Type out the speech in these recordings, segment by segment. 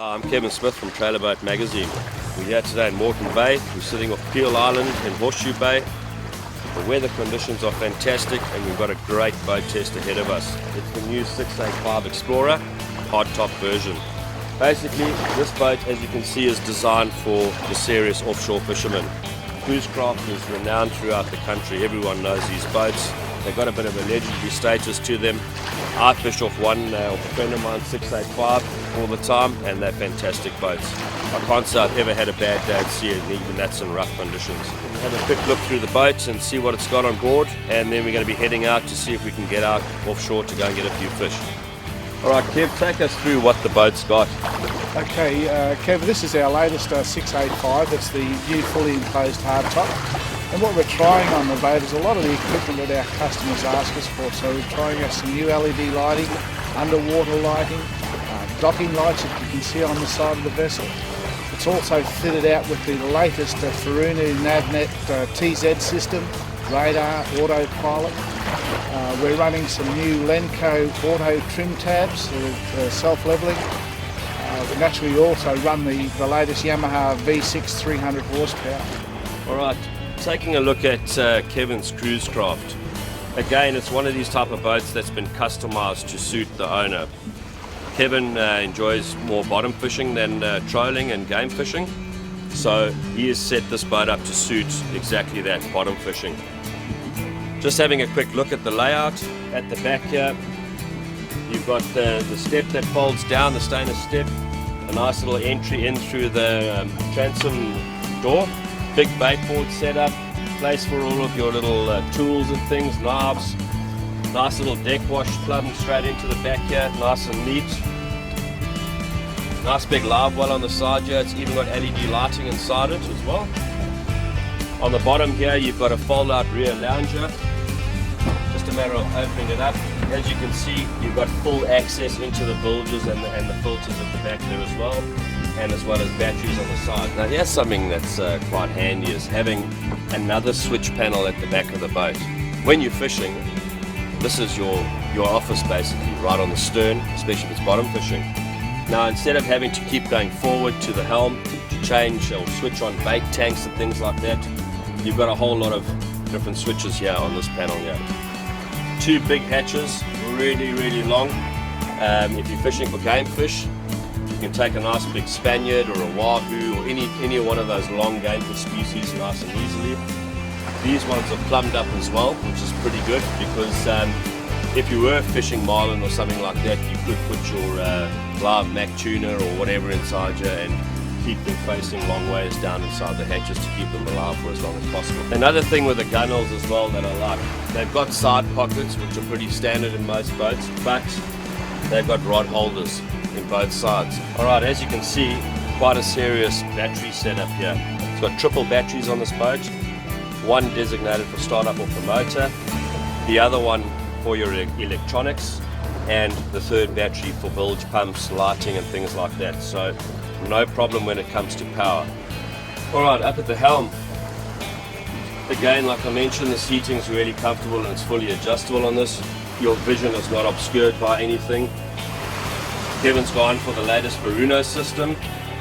I'm Kevin Smith from Trailer Boat Magazine. We're here today in Moreton Bay. We're sitting off Peel Island in Horseshoe Bay. The weather conditions are fantastic and we've got a great boat test ahead of us. It's the new 685 Explorer Hardtop version. Basically, this boat, as you can see, is designed for the serious offshore fishermen. Cruisecraft is renowned throughout the country. Everyone knows these boats. They've got a bit of a legendary status to them. I fish off one, off a friend of mine, 685 all the time, and they're fantastic boats. I can't say I've ever had a bad day at sea, and even that's in rough conditions. We'll have a quick look through the boat and see what it's got on board, and then we're going to be heading out to see if we can get out offshore to go and get a few fish. Alright Kev, take us through what the boat's got. Okay, Kev, this is our latest 685. It's the new fully enclosed hardtop. And what we're trying on the boat is a lot of the equipment that our customers ask us for. So we're trying out some new LED lighting, underwater lighting, docking lights that you can see on the side of the vessel. It's also fitted out with the latest Farunu Navnet TZ system, radar, autopilot. We're running some new Lenco auto trim tabs with self-leveling. Naturally, we also run the latest Yamaha V6 300 horsepower. Alright, taking a look at Kevin's Cruisecraft. Again, it's one of these type of boats that's been customized to suit the owner. Kevin enjoys more bottom fishing than trolling and game fishing, so he has set this boat up to suit exactly that, bottom fishing. Just having a quick look at the layout. At the back here, you've got the step that folds down, the stainless step, a nice little entry in through the transom door, big baitboard setup, place for all of your little tools and things, knives, nice little deck wash plumbed straight into the back here, nice and neat. Nice big live well on the side here. It's even got LED lighting inside it as well. On the bottom here you've got a fold out rear lounger. Just a matter of opening it up. As you can see, you've got full access into the bilges and the filters at the back there as well, and as well as batteries on the side. Now here's something that's quite handy, is having another switch panel at the back of the boat. When you're fishing, this is your office basically, right on the stern, especially if it's bottom fishing. Now instead of having to keep going forward to the helm to change or switch on bait tanks and things like that, you've got a whole lot of different switches here on this panel here. Two big hatches, really long. If you're fishing for game fish, you can take a nice big Spaniard or a wahoo or any one of those long game fish species nice and easily. These ones are plumbed up as well, which is pretty good, because if you were fishing marlin or something like that, you could put your live mac tuna or whatever inside you and keep them facing long ways down inside the hatches to keep them alive for as long as possible. Another thing with the gunnels as well that I like, they've got side pockets which are pretty standard in most boats, but they've got rod holders in both sides. Alright, as you can see, quite a serious battery setup here. It's got triple batteries on this boat, one designated for startup off the motor, the other one for your electronics, and the third battery for bilge pumps, lighting and things like that. So no problem when it comes to power. Alright, up at the helm, again, like I mentioned, the seating is really comfortable and it's fully adjustable on this. Your vision is not obscured by anything. Kevin's gone for the latest Farunu system.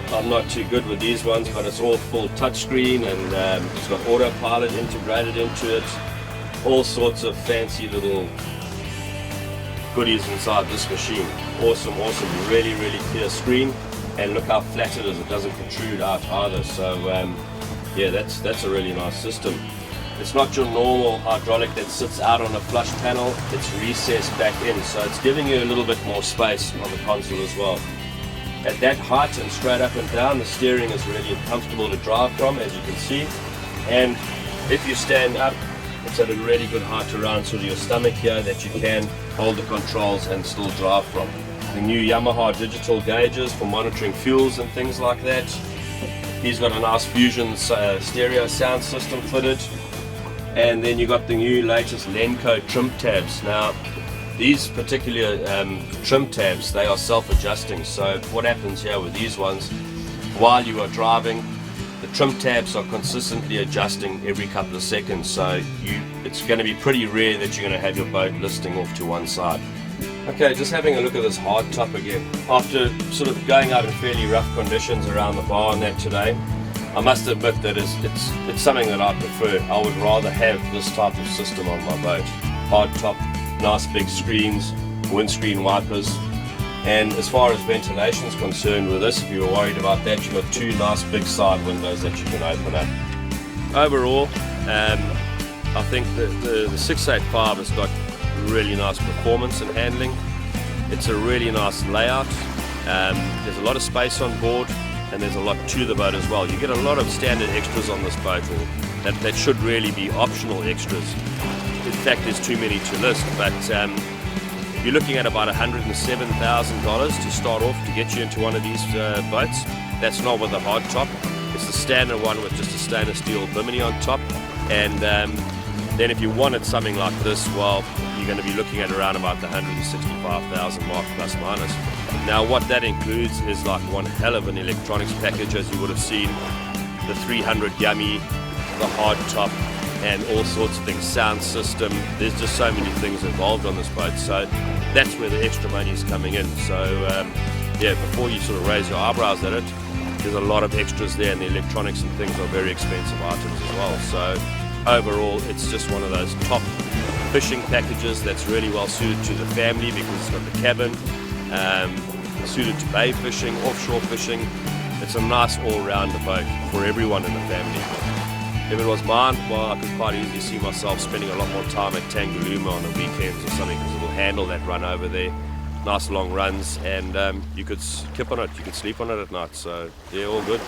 I'm not too good with these ones, but it's all full touchscreen and it's got autopilot integrated into it. All sorts of fancy little goodies inside this machine. Awesome, really clear screen. And look how flat it is, it doesn't protrude out either, so yeah, that's a really nice system. It's not your normal hydraulic that sits out on a flush panel, it's recessed back in, so it's giving you a little bit more space on the console as well. At that height and straight up and down, the steering is really comfortable to drive from, as you can see, and if you stand up, it's at a really good height around sort of your stomach here that you can hold the controls and still drive from. The new Yamaha digital gauges for monitoring fuels and things like that. He's got a nice Fusion stereo sound system fitted. And then you got the new latest Lenco trim tabs. Now, these particular trim tabs, they are self-adjusting. So what happens here with these ones, while you are driving, the trim tabs are consistently adjusting every couple of seconds. So it's going to be pretty rare that you're going to have your boat listing off to one side. Okay, just having a look at this hardtop again. After sort of going out in fairly rough conditions around the bar and that today, I must admit that it's something that I prefer. I would rather have this type of system on my boat. Hardtop, nice big screens, windscreen wipers, and as far as ventilation is concerned with this, if you were worried about that, you've got two nice big side windows that you can open up. Overall, I think that the 685 has got really nice performance and handling. It's a really nice layout. There's a lot of space on board, and there's a lot to the boat as well. You get a lot of standard extras on this boat, or that should really be optional extras. In fact, there's too many to list, but you're looking at about $107,000 to start off to get you into one of these boats. That's not with a hardtop. It's the standard one with just a stainless steel bimini on top. And then if you wanted something like this, well, you're going to be looking at around about the $165,000 mark plus minus. Now what that includes is like one hell of an electronics package, as you would have seen. The 300 Yummy, the hardtop, and all sorts of things, sound system. There's just so many things involved on this boat, so that's where the extra money is coming in. So yeah, before you sort of raise your eyebrows at it, there's a lot of extras there, and the electronics and things are very expensive items as well. So overall, it's just one of those top fishing packages that's really well suited to the family, because it's got the cabin, suited to bay fishing, offshore fishing. It's a nice all-rounder boat for everyone in the family. If it was mine, well, I could quite easily see myself spending a lot more time at Tangalooma on the weekends or something, because it'll handle that run over there. Nice long runs, and you could skip on it, you could sleep on it at night, so yeah, all good.